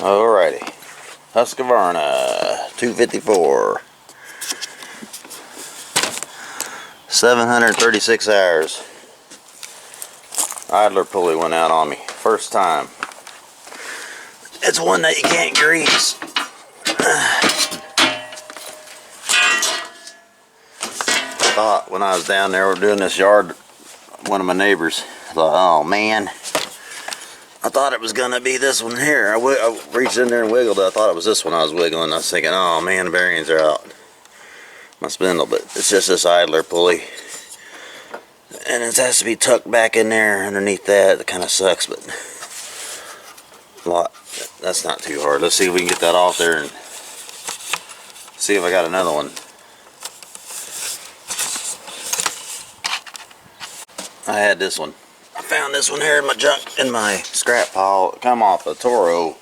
Alrighty, Husqvarna 254, 736 hours. Idler pulley went out on me, first time. It's one that you can't grease. I thought when I was down there doing this yard, one of my neighbors, I thought, oh man, I thought it was gonna be this one here. I reached in there and wiggled it. I thought it was this one I was wiggling. I was thinking, oh man, the bearings are out my spindle, but it's just this idler pulley, and it has to be tucked back in there underneath that. It kind of sucks, but that's not too hard. Let's see if we can get that off there and see if I got another one. I had this one. I found this one here in my junk, in my scrap pile. It come off a Toro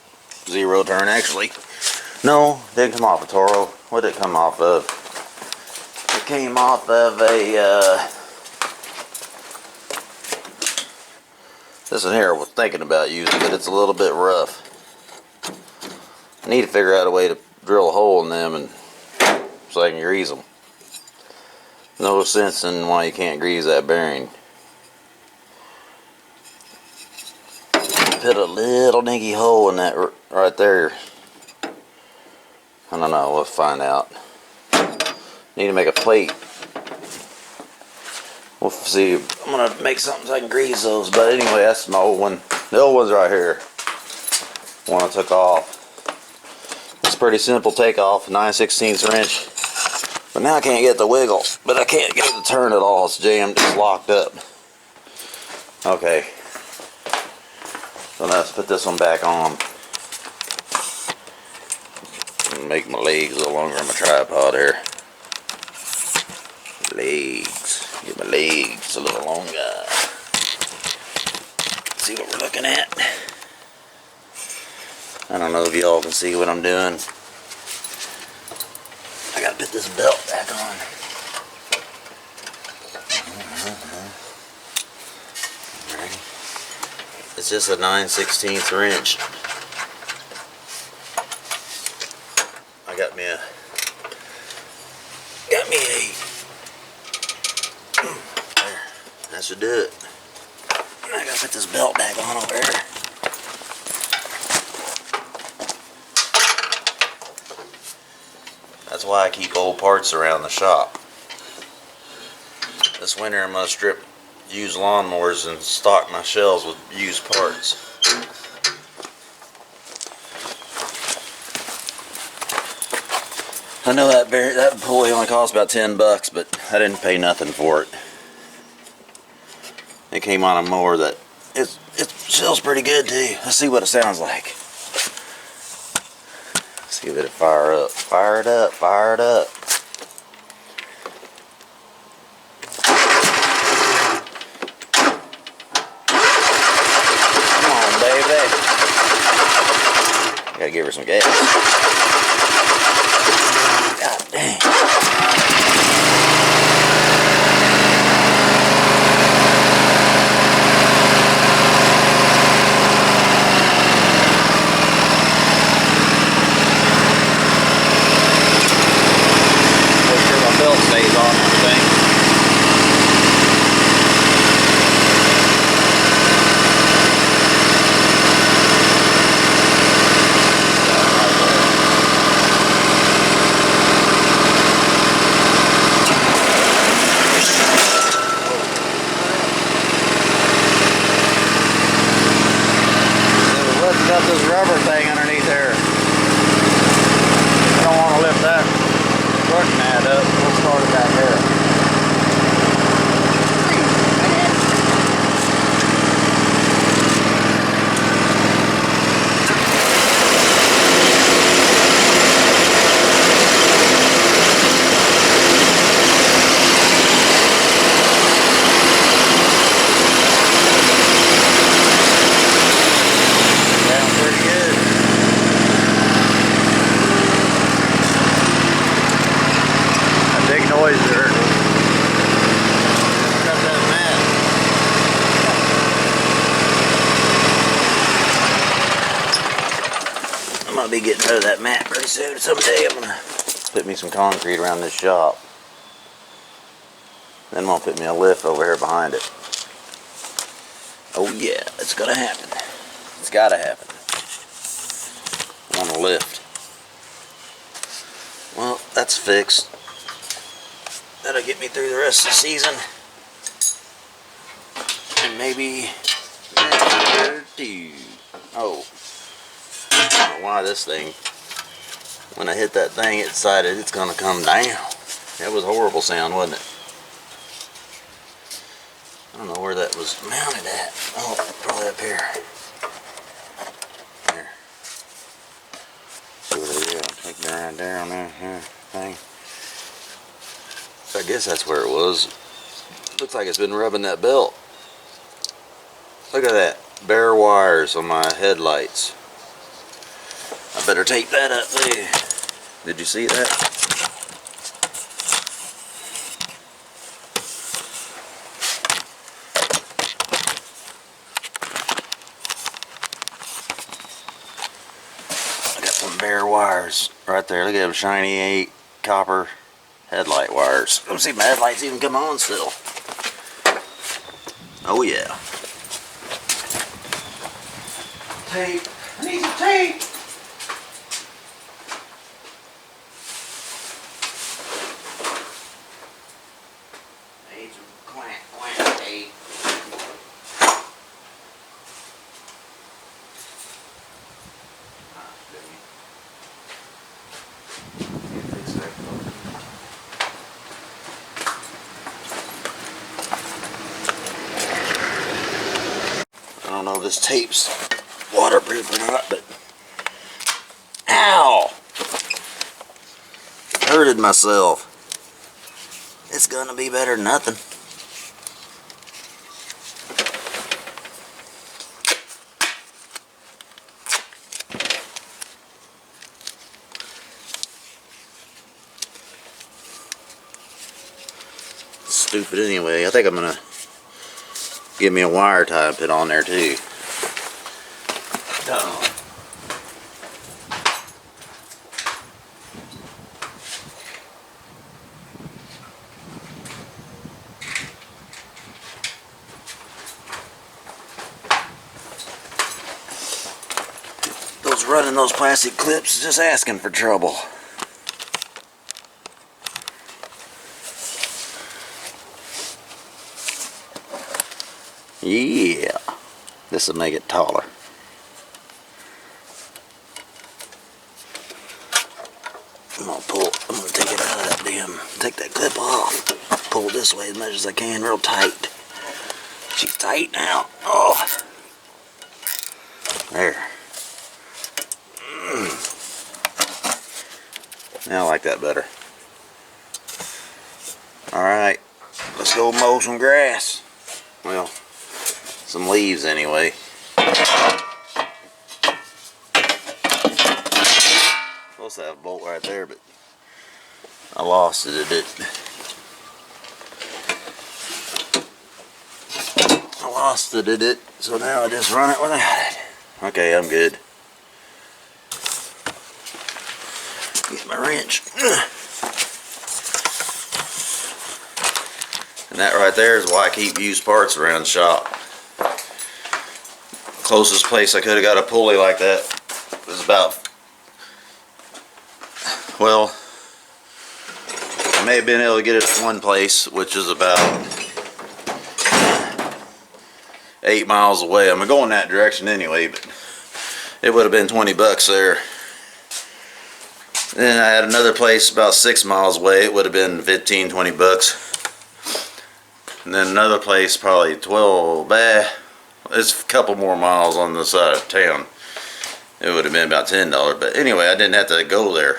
zero turn, actually. No, didn't come off a Toro. What did it come off of? It came off of a this one here I was thinking about using, but it's a little bit rough. I need to figure out a way to drill a hole in them and so I can grease them. No sense in why you can't grease that bearing. Put a little dinky hole in that right there. I don't know, we'll find out. Need to make a plate. We'll see. I'm gonna make something so I can grease those. But anyway, that's my old one. The old one's right here. One I took off. It's pretty simple takeoff, 9/16 wrench. But now I can't get the wiggle. But I can't get it to turn at all. It's jammed. It's locked up. Okay. So now let's put this one back on. Make my legs a little longer on my tripod here. Legs. Get my legs a little longer. See what we're looking at. I don't know if y'all can see what I'm doing. I gotta put this belt back on. It's just a 9/16 wrench. I got me a there. That should do it. I gotta put this belt back on over here. That's why I keep old parts around the shop. This winter I'm gonna strip used lawnmowers and stock my shelves with used parts. I know that pulley only cost about $10, but I didn't pay nothing for it. It came on a mower that it feels pretty good too. Let's see what it sounds like. Let's give it a fire up. Fire it up, fire it up. Come on, baby. Gotta give her some gas. God dang. Stays on everything. Lifting up this rubber thing underneath there. I don't want to lift that truck mat up. We'll start it back there. Sounds pretty good. Big noise there. I'm gonna be getting rid of that mat pretty soon. Someday I'm gonna put me some concrete around this shop. Then I'm gonna put me a lift over here behind it. Oh yeah, it's gonna happen. It's gotta happen. I want a lift. Well, that's fixed. That'll get me through the rest of the season. And maybe oh, I don't know why this thing, when I hit that thing, it decided it's gonna come down. That was a horrible sound, wasn't it? I don't know where that was mounted at. Oh, probably up here. There. See what they do. Take it right there on that thing. I guess that's where it was. Looks like it's been rubbing that belt. Look at that. Bare wires on my headlights. I better tape that up too. Did you see that? I got some bare wires right there. Look at them shiny copper headlight wires. Let's see if my headlights even come on still. Oh yeah. Tape. I need some tape. I need some clamp tape. I don't know if this tape's waterproof or not, but ow! Hurted myself. It's gonna be better than nothing. Stupid anyway. I think I'm gonna give me a wire tie and put on there too. Running those plastic clips is just asking for trouble. Yeah, this will make it taller. I'm gonna take it out of that take that clip off. Pull it this way as much as I can, real tight. She's tight now. Oh, there. Now I like that better. Alright, let's go mow some grass. Well, some leaves anyway. Supposed to have a bolt right there, but I lost it at it. So now I just run it without it. Okay, I'm good. Get my wrench. And that right there is why I keep used parts around the shop. Closest place I could have got a pulley like that was about, well, I may have been able to get it at one place, which is about 8 miles away. I'm going that direction anyway, but it would have been 20 bucks there. Then I had another place about 6 miles away. It would have been 15, 20 bucks. And then another place probably 12, it's a couple more miles on the side of town. It would have been about $10. But anyway, I didn't have to go there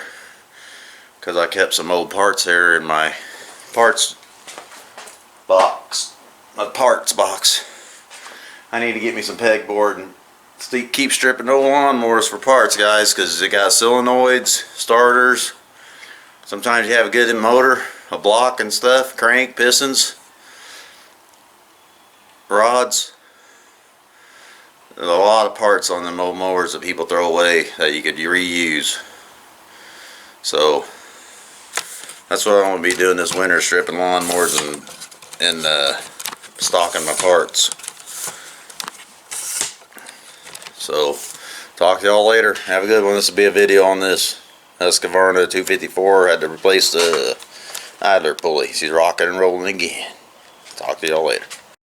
because I kept some old parts there in my parts box. My parts box. I need to get me some pegboard and keep stripping old lawnmowers for parts, guys, because they got solenoids, starters. Sometimes you have a good motor, a block and stuff, crank, pistons, rods. There's a lot of parts on the mowers that people throw away that you could reuse. So that's what I'm going to be doing this winter, stripping lawnmowers and stocking my parts. So talk to y'all later. Have a good one. This will be a video on this Husqvarna 254. Had to replace the idler pulley. She's rocking and rolling again. Talk to y'all later.